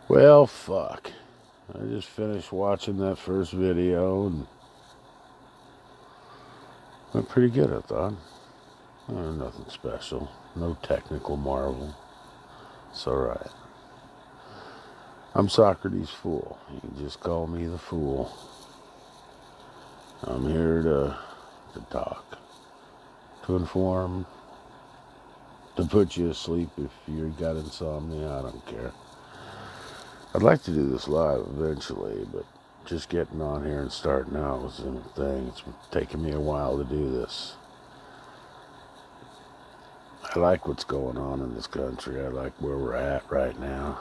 Well, fuck. I just finished watching that first video and went pretty good, I thought. Nothing special. No technical marvel. It's alright. I'm Socrates Fool. You can just call me the Fool. I'm here to talk, to inform, to put you asleep if you got insomnia. I don't care. I'd like to do this live eventually, but just getting on here and starting out was a thing. It's taken me a while to do this. I like what's going on in this country. I like where we're at right now.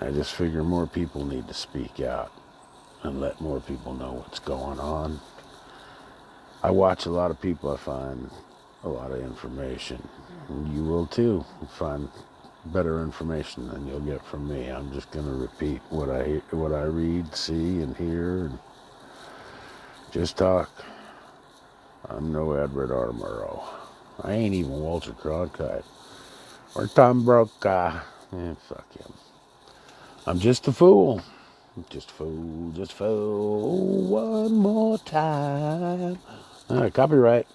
I just figure more people need to speak out and let more people know what's going on. I watch a lot of people. I find a lot of information. And you will too find better information than you'll get from me. I'm just going to repeat what I read, see, and hear, and just talk. I'm no Edward R. Murrow. I ain't even Walter Cronkite or Tom Brokaw. Fuck him. I'm just a fool. Just a fool. Just a fool. One more time. Copyright.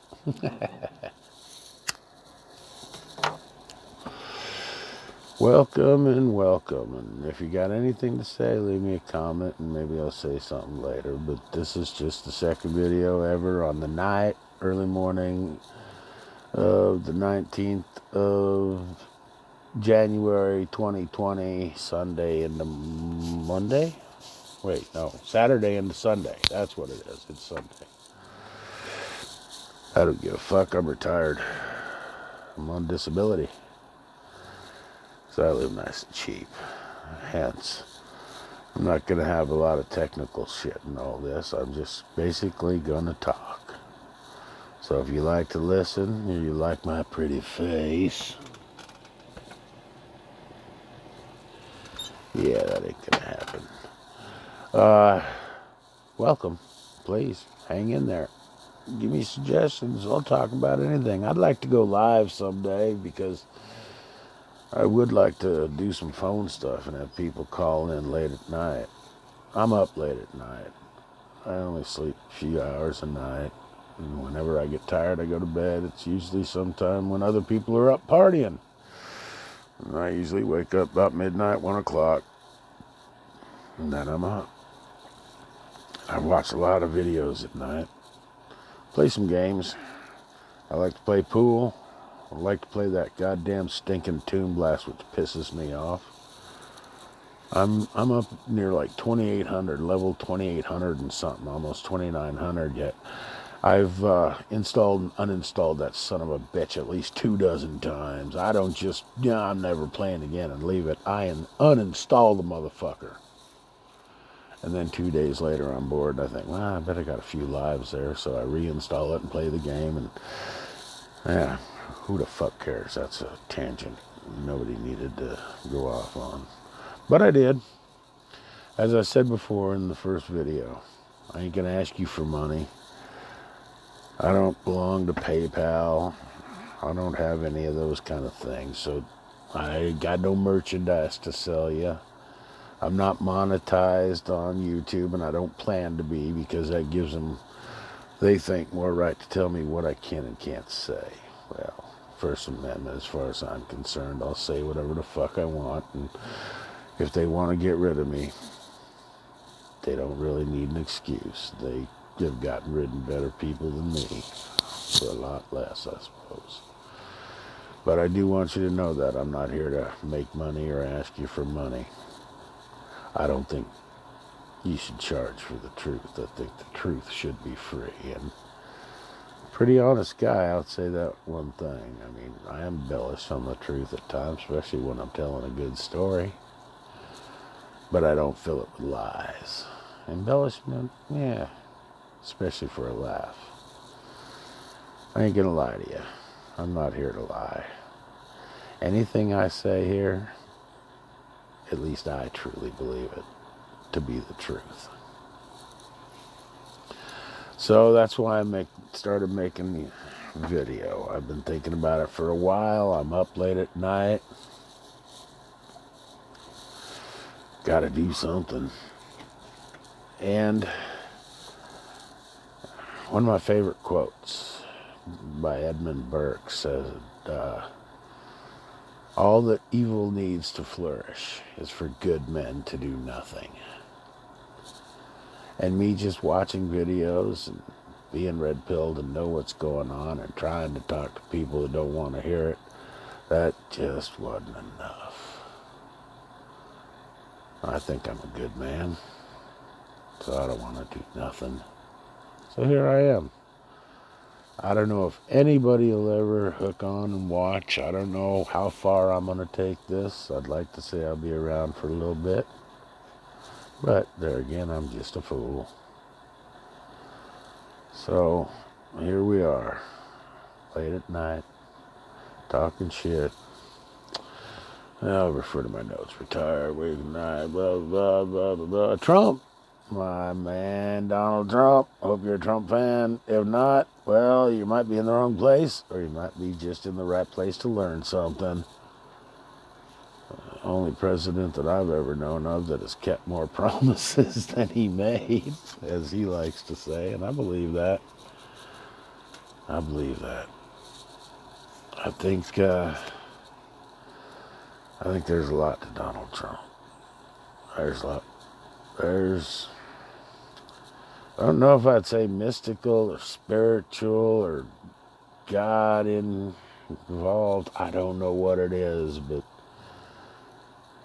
Welcome and welcome. And if you got anything to say, leave me a comment and maybe I'll say something later. But this is just the second video ever on the night, early morning of the 19th of January 2020, Sunday into Monday? Wait, no, Saturday into Sunday. That's what it is. It's Sunday. I don't give a fuck. I'm retired. I'm on disability. So I live nice and cheap. Hence, I'm not going to have a lot of technical shit and all this. I'm just basically going to talk. So if you like to listen, or you like my pretty face, yeah, that ain't going to happen. Welcome. Please, hang in there. Give me suggestions. I'll talk about anything. I'd like to go live someday because I would like to do some phone stuff and have people call in late at night. I'm up late at night. I only sleep a few hours a night. And whenever I get tired, I go to bed. It's usually sometime when other people are up partying. And I usually wake up about midnight, 1 o'clock. And then I'm up. I watch a lot of videos at night. Play some games. I like to play pool. I like to play that goddamn stinking Toon Blast, which pisses me off. I'm up near like 2,800, level 2,800 and something, almost 2,900 yet. I've installed and uninstalled that son of a bitch at least 24 times. I don't just, I'm never playing again and leave it. I uninstall the motherfucker. And then 2 days later I'm bored and I think, well, I bet I got a few lives there. So I reinstall it and play the game and, yeah, who the fuck cares? That's a tangent nobody needed to go off on. But I did. As I said before in the first video, I ain't gonna ask you for money. I don't belong to PayPal. I don't have any of those kind of things. So I got no merchandise to sell you. I'm not monetized on YouTube, and I don't plan to be because that gives them, they think, more right to tell me what I can and can't say. Well, First Amendment, as far as I'm concerned, I'll say whatever the fuck I want, and if they want to get rid of me, they don't really need an excuse. They have gotten rid of better people than me for a lot less, I suppose. But I do want you to know that I'm not here to make money or ask you for money. I don't think you should charge for the truth. I think the truth should be free. And pretty honest guy, I'll say that one thing. I mean, I embellish on the truth at times, especially when I'm telling a good story. But I don't fill it with lies. Embellishment, yeah, especially for a laugh. I ain't gonna lie to you. I'm not here to lie. Anything I say here, at least I truly believe it to be the truth. So that's why I started making the video. I've been thinking about it for a while. I'm up late at night. Got to do something. And one of my favorite quotes by Edmund Burke says, all that evil needs to flourish is for good men to do nothing. And me just watching videos and being red-pilled and know what's going on and trying to talk to people that don't want to hear it, that just wasn't enough. I think I'm a good man, so I don't want to do nothing. So here I am. I don't know if anybody will ever hook on and watch. I don't know how far I'm going to take this. I'd like to say I'll be around for a little bit. But there again, I'm just a fool. So here we are, late at night, talking shit. I'll refer to my notes. Retired, waking night, blah, blah, blah, blah, blah. Trump. My man, Donald Trump. Hope you're a Trump fan. If not, well, you might be in the wrong place, or you might be just in the right place to learn something. Only president that I've ever known of that has kept more promises than he made, as he likes to say, and I believe that. I believe that. I think there's a lot to Donald Trump. There's a lot. I don't know if I'd say mystical or spiritual or God involved. I don't know what it is, but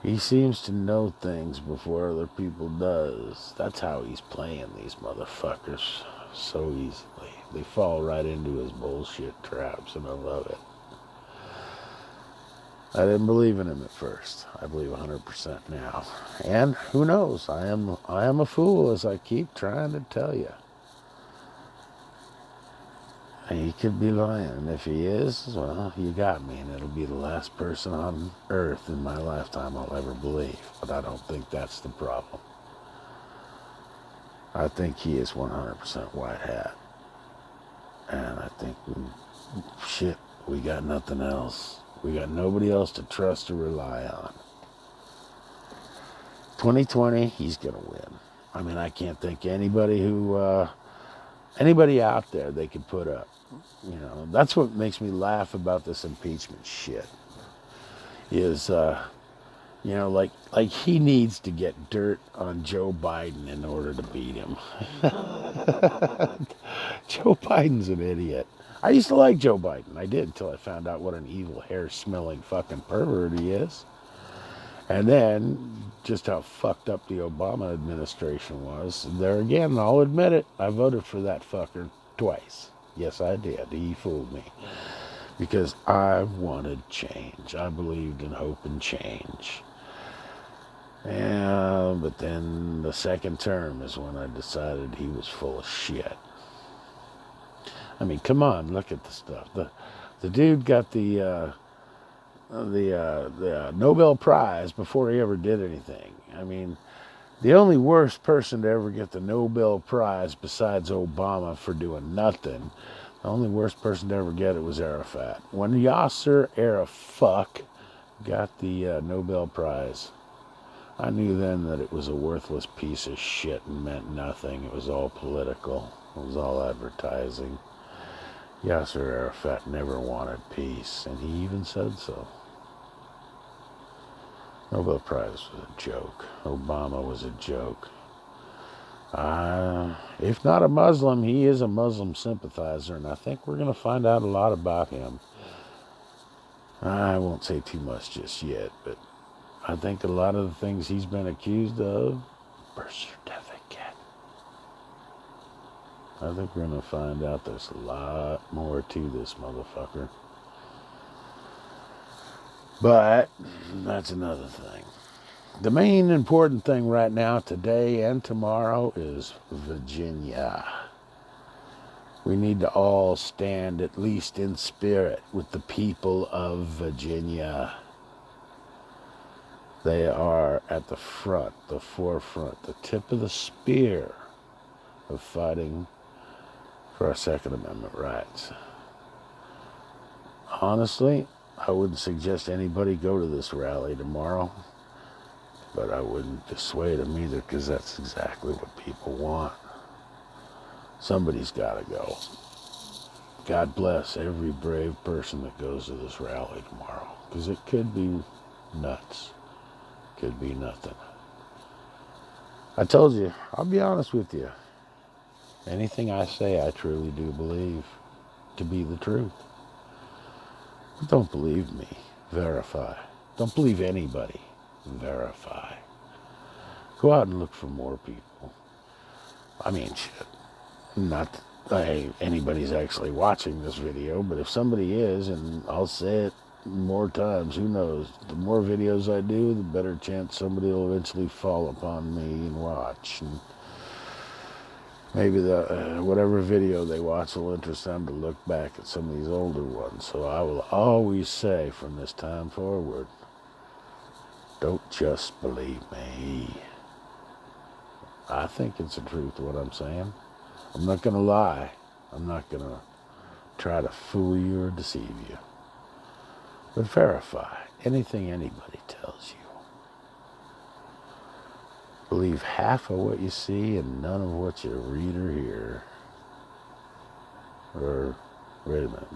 he seems to know things before other people does. That's how he's playing these motherfuckers so easily. They fall right into his bullshit traps, and I love it. I didn't believe in him at first. I believe 100% now. And who knows? I am a fool, as I keep trying to tell you. He could be lying. And if he is, well, you got me. And it'll be the last person on earth in my lifetime I'll ever believe. But I don't think that's the problem. I think he is 100% white hat. And I think, shit, we got nothing else. We got nobody else to trust or rely on. 2020, he's going to win. I mean, I can't think anybody out there they could put up. You know, that's what makes me laugh about this impeachment shit. Is, like he needs to get dirt on Joe Biden in order to beat him. Joe Biden's an idiot. I used to like Joe Biden. I did until I found out what an evil, hair-smelling fucking pervert he is. And then just how fucked up the Obama administration was. There again, I'll admit it. I voted for that fucker twice. Yes, I did. He fooled me. Because I wanted change. I believed in hope and change. Yeah, but then the second term is when I decided he was full of shit. I mean, come on, look at the stuff. The dude got the Nobel Prize before he ever did anything. I mean, the only worst person to ever get the Nobel Prize besides Obama for doing nothing, the only worst person to ever get it was Arafat. When Yasser Arafat got the Nobel Prize, I knew then that it was a worthless piece of shit and meant nothing. It was all political. It was all advertising. Yasser Arafat never wanted peace, and he even said so. Nobel Prize was a joke. Obama was a joke. If not a Muslim, he is a Muslim sympathizer, and I think we're going to find out a lot about him. I won't say too much just yet, but I think a lot of the things he's been accused of, birth certificate. I think we're going to find out there's a lot more to this motherfucker. But that's another thing. The main important thing right now, today and tomorrow, is Virginia. We need to all stand, at least in spirit, with the people of Virginia. They are at the front, the forefront, the tip of the spear of fighting for our Second Amendment rights. Honestly, I wouldn't suggest anybody go to this rally tomorrow. But I wouldn't dissuade them either, because that's exactly what people want. Somebody's got to go. God bless every brave person that goes to this rally tomorrow, because it could be nuts. Could be nothing. I told you, I'll be honest with you. Anything I say, I truly do believe to be the truth. But don't believe me. Verify. Don't believe anybody. Verify. Go out and look for more people. I mean, shit. Not that anybody's actually watching this video, but if somebody is, and I'll say it more times, who knows? The more videos I do, the better chance somebody will eventually fall upon me and watch. And maybe the whatever video they watch will interest them to look back at some of these older ones. So I will always say from this time forward, don't just believe me. I think it's the truth what I'm saying. I'm not going to lie. I'm not going to try to fool you or deceive you. But verify anything anybody tells you. Believe half of what you see and none of what you read or hear. Or, wait a minute,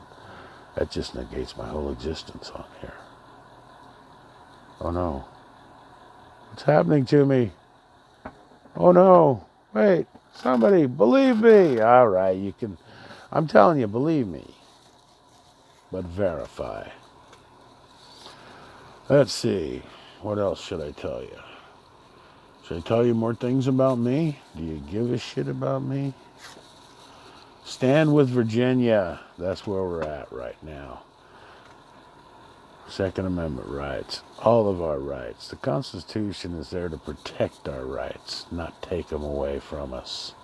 that just negates my whole existence on here. Oh no. What's happening to me? Oh no. Wait, somebody, believe me. All right, you can, I'm telling you, believe me. But verify. Let's see. What else should I tell you? Should I tell you more things about me? Do you give a shit about me? Stand with Virginia. That's where we're at right now. Second Amendment rights. All of our rights. The Constitution is there to protect our rights, not take them away from us.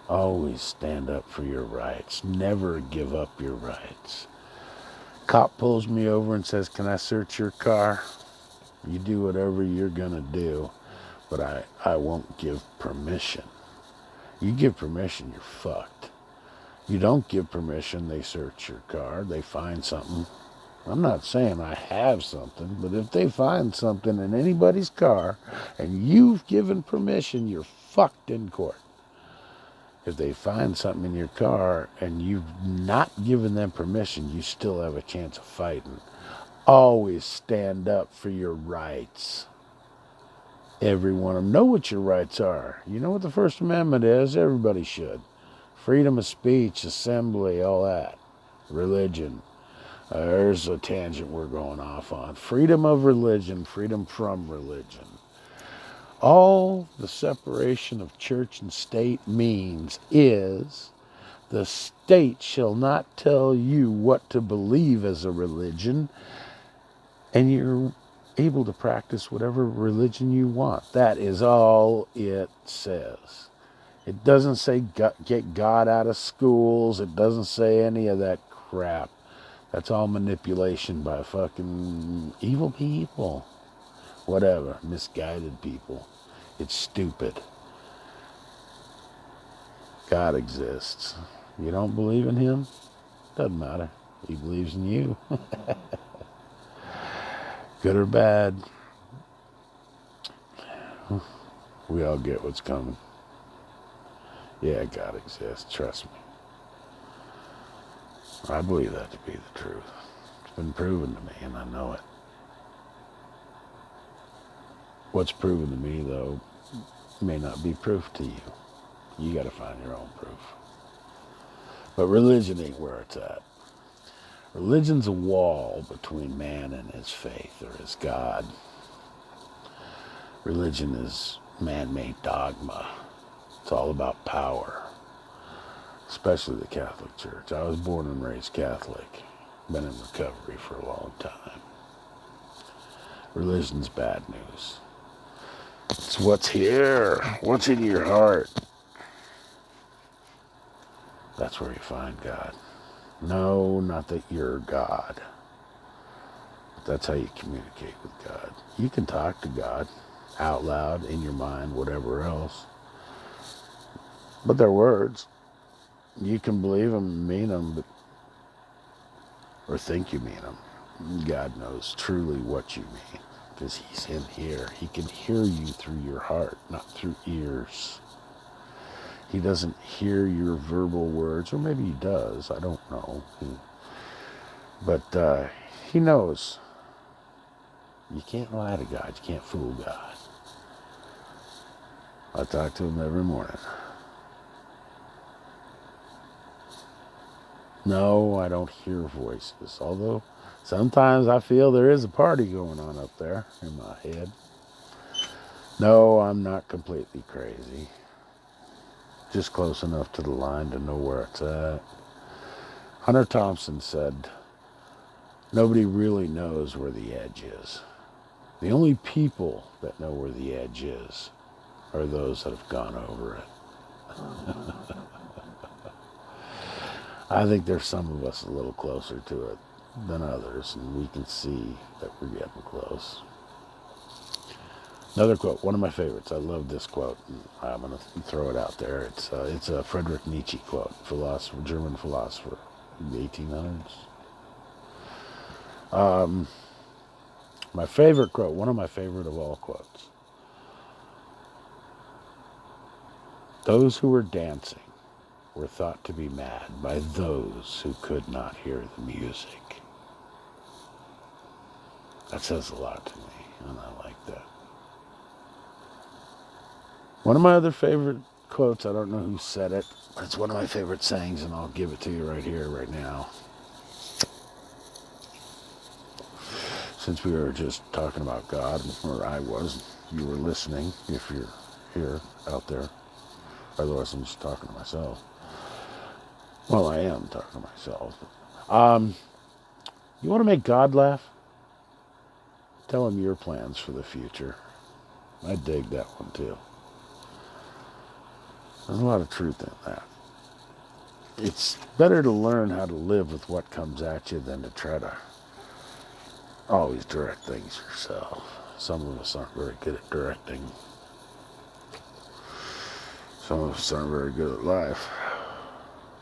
Always stand up for your rights. Never give up your rights. Cop pulls me over and says, "Can I search your car?" You do whatever you're gonna do, but I won't give permission. You give permission, you're fucked. You don't give permission, they search your car, they find something. I'm not saying I have something, but if they find something in anybody's car and you've given permission, you're fucked in court. If they find something in your car and you've not given them permission, you still have a chance of fighting. Always stand up for your rights. Every one of them. Know what your rights are. You know what the First Amendment is? Everybody should. Freedom of speech, assembly, all that. Religion. There's a tangent we're going off on. Freedom of religion, freedom from religion. All the separation of church and state means is the state shall not tell you what to believe as a religion, and you're able to practice whatever religion you want. That is all it says. It doesn't say get God out of schools. It doesn't say any of that crap. That's all manipulation by fucking evil people. Whatever, misguided people. It's stupid. God exists. You don't believe in him? Doesn't matter. He believes in you. Good or bad, we all get what's coming. Yeah, God exists. Trust me. I believe that to be the truth. It's been proven to me, and I know it. What's proven to me, though, may not be proof to you. You got to find your own proof. But religion ain't where it's at. Religion's a wall between man and his faith or his God. Religion is man-made dogma. It's all about power, especially the Catholic Church. I was born and raised Catholic. Been in recovery for a long time. Religion's bad news. It's what's here, what's in your heart. That's where you find God. No, not that you're God. But that's how you communicate with God. You can talk to God out loud, in your mind, whatever else. But they're words. You can believe them, mean them, or think you mean them. God knows truly what you mean, is he's in here. He can hear you through your heart, not through ears. He doesn't hear your verbal words, or maybe he does. I don't know. But he knows. You can't lie to God. You can't fool God. I talk to him every morning. No, I don't hear voices, although sometimes I feel there is a party going on up there in my head. No, I'm not completely crazy. Just close enough to the line to know where it's at. Hunter Thompson said, nobody really knows where the edge is. The only people that know where the edge is are those that have gone over it. I think there's some of us a little closer to it than others, and we can see that we're getting close. Another quote, one of my favorites. I love this quote. I'm going to throw it out there. It's a Friedrich Nietzsche quote, German philosopher in the 1800s. My favorite quote, one of my favorite of all quotes. Those who were dancing were thought to be mad by those who could not hear the music. That says a lot to me, and I like that. One of my other favorite quotes, I don't know who said it, but it's one of my favorite sayings, and I'll give it to you right here, right now. Since we were just talking about God, or I was, you were listening, if you're here, out there. Otherwise, I'm just talking to myself. Well, I am talking to myself. You want to make God laugh? Tell him your plans for the future. I dig that one, too. There's a lot of truth in that. It's better to learn how to live with what comes at you than to try to always direct things yourself. Some of us aren't very good at directing. Some of us aren't very good at life.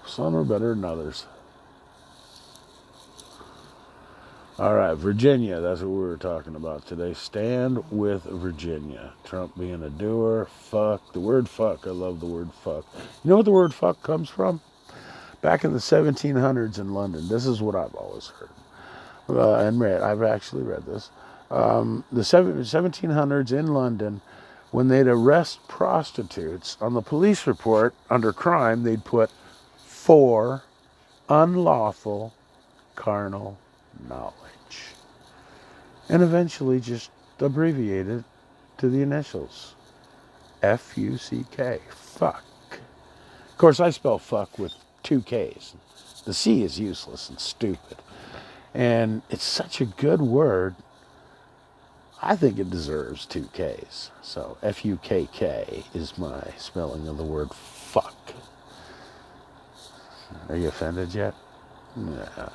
Some are better than others. All right, Virginia, that's what we were talking about today. Stand with Virginia. Trump being a doer, fuck. The word fuck, I love the word fuck. You know what the word fuck comes from? Back in the 1700s in London, this is what I've always heard and read. I've actually read this. The 1700s in London, when they'd arrest prostitutes, on the police report under crime, they'd put for unlawful carnal knowledge. And eventually just abbreviated to the initials. F-U-C-K. Fuck. Of course, I spell fuck with 2 Ks. The C is useless and stupid. And it's such a good word, I think it deserves 2 Ks. So F-U-K-K is my spelling of the word fuck. Are you offended yet? Yeah.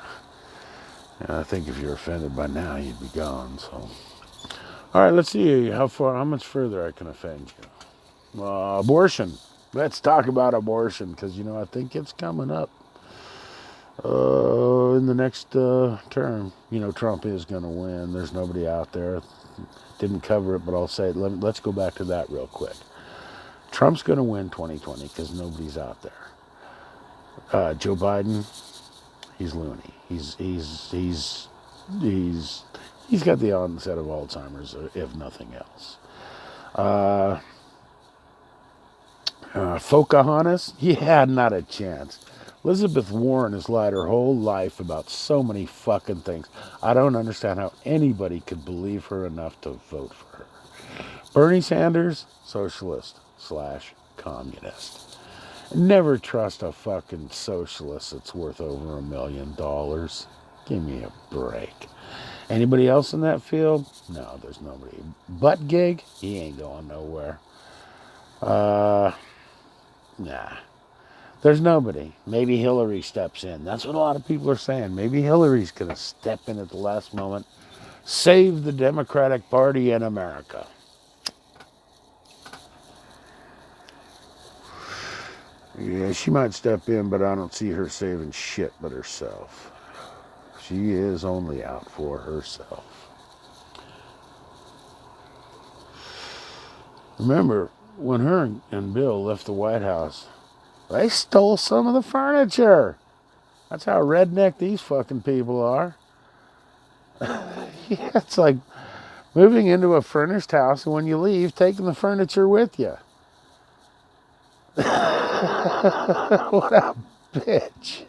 And I think if you're offended by now, you'd be gone. So, all right, let's see how much further I can offend you. Abortion. Let's talk about abortion, because I think it's coming up in the next term. Trump is going to win. There's nobody out there. Didn't cover it, but I'll say it. Let's go back to that real quick. Trump's going to win 2020 because nobody's out there. Joe Biden. He's loony. He's got the onset of Alzheimer's, if nothing else. Pocahontas? Yeah, not a chance. Elizabeth Warren has lied her whole life about so many fucking things. I don't understand how anybody could believe her enough to vote for her. Bernie Sanders, socialist / communist. Never trust a fucking socialist that's worth over $1 million. Give me a break. Anybody else in that field? No, there's nobody. Buttigieg? He ain't going nowhere. Nah. There's nobody. Maybe Hillary steps in. That's what a lot of people are saying. Maybe Hillary's going to step in at the last moment. Save the Democratic Party in America. Yeah, she might step in, but I don't see her saving shit but herself. She is only out for herself. Remember, when her and Bill left the White House, they stole some of the furniture. That's how redneck these fucking people are. Yeah, it's like moving into a furnished house, and when you leave, taking the furniture with you. What a bitch.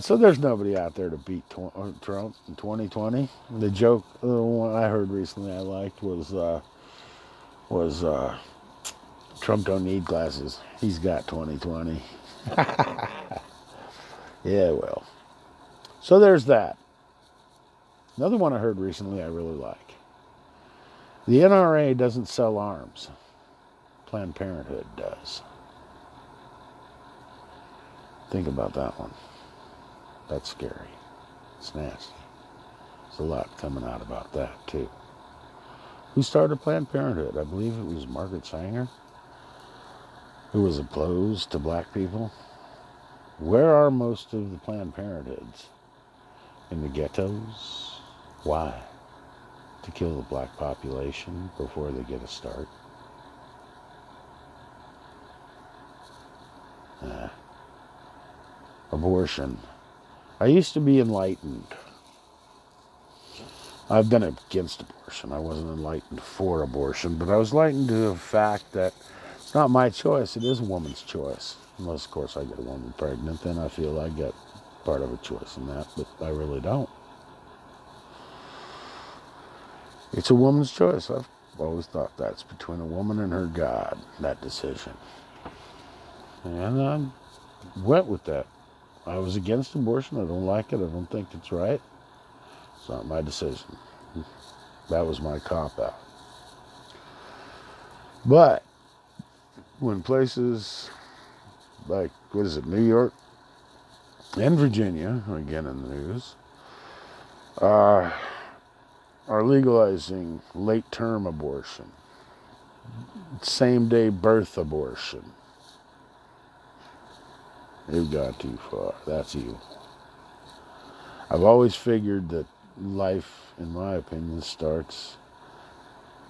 So there's nobody out there to beat Trump in 2020. The joke, the one I heard recently I liked was Trump don't need glasses. He's got 2020. Yeah, well. So there's that. Another one I heard recently I really like. The NRA doesn't sell arms. Planned Parenthood does. Think about that one. That's scary. It's nasty. There's a lot coming out about that, too. Who started Planned Parenthood? I believe it was Margaret Sanger, who was opposed to black people. Where are most of the Planned Parenthoods? In the ghettos? Why? To kill the black population before they get a start? Abortion. I used to be enlightened. I've been against abortion. I wasn't enlightened for abortion, but I was enlightened to the fact that it's not my choice. It is a woman's choice. Unless, of course, I get a woman pregnant, then I feel I get part of a choice in that, but I really don't. It's a woman's choice. I've always thought that's between a woman and her God, that decision. And I went with that. I was against abortion. I don't like it. I don't think it's right. It's not my decision. That was my cop-out. But when places like, New York and Virginia, again in the news, are legalizing late-term abortion, same-day birth abortion, they've gone too far. That's evil. I've always figured that life, in my opinion, starts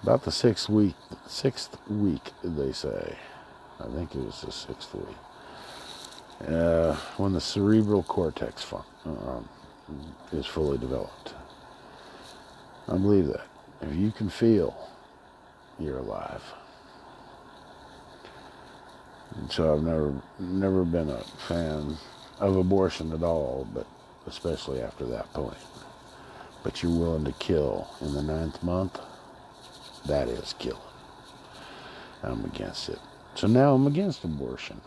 about the sixth week, they say. I think it was the 6th week. When the cerebral cortex is fully developed. I believe that. If you can feel, you're alive. And so I've never been a fan of abortion at all, but especially after that point. But you're willing to kill in the 9th month? That is killing. I'm against it. So now I'm against abortion.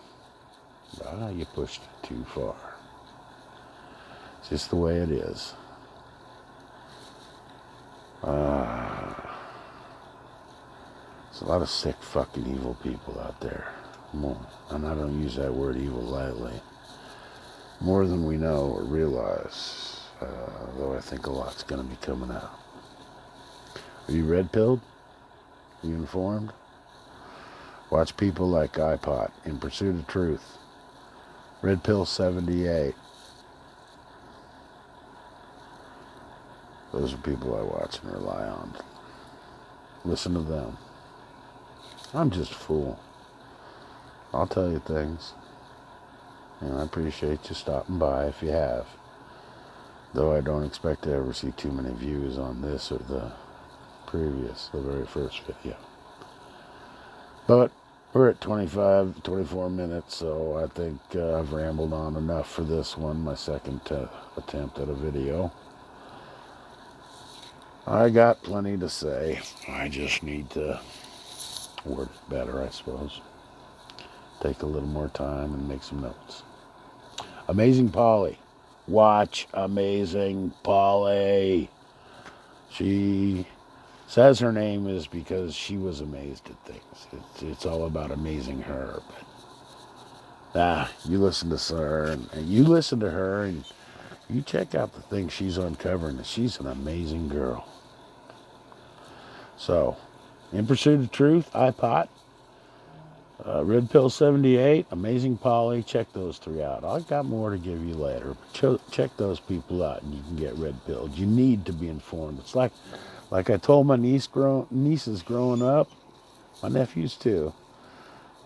You pushed it too far. It's just the way it is. There's a lot of sick, fucking evil people out there. More, and I don't use that word evil lightly. More than we know or realize, though I think a lot's going to be coming out. Are you red-pilled? Are you informed? Watch people like iPod, In Pursuit of Truth. Red Pill 78. Those are people I watch and rely on. Listen to them. I'm just a fool. I'll tell you things. And I appreciate you stopping by if you have. Though I don't expect to ever see too many views on this or the very first video. But we're at 24 minutes, so I think I've rambled on enough for this one, my second attempt at a video. I got plenty to say. I just need to word it better, I suppose. Take a little more time and make some notes. Amazing Polly. Watch Amazing Polly. She says her name is because she was amazed at things. It's all about amazing her. But you listen to her and you listen to her and you check out the things she's uncovering. And she's an amazing girl. So, In Pursuit of Truth, iPod. Red Pill 78, Amazing Polly. Check those three out. I've got more to give you later. But check those people out and you can get red pilled. You need to be informed. It's like I told my nieces growing up, my nephews too,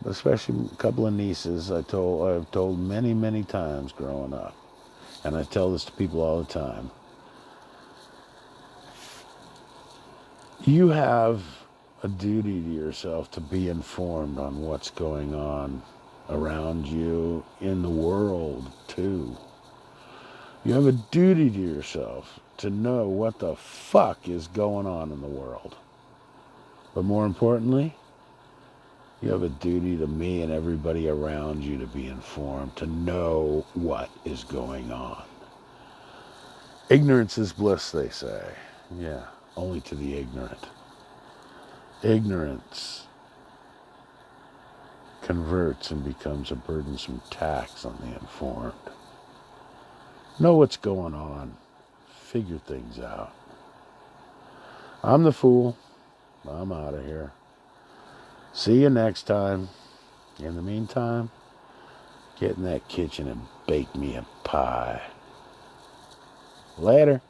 but especially a couple of nieces. I've told many, many times growing up, and I tell this to people all the time. You have a duty to yourself to be informed on what's going on around you in the world too. You have a duty to yourself to know what the fuck is going on in the world. But more importantly, you have a duty to me and everybody around you to be informed, to know what is going on. Ignorance is bliss, they say. Yeah, only to the ignorant. Ignorance converts and becomes a burdensome tax on the informed. Know what's going on. Figure things out. I'm the fool. I'm out of here. See you next time. In the meantime, get in that kitchen and bake me a pie. Later.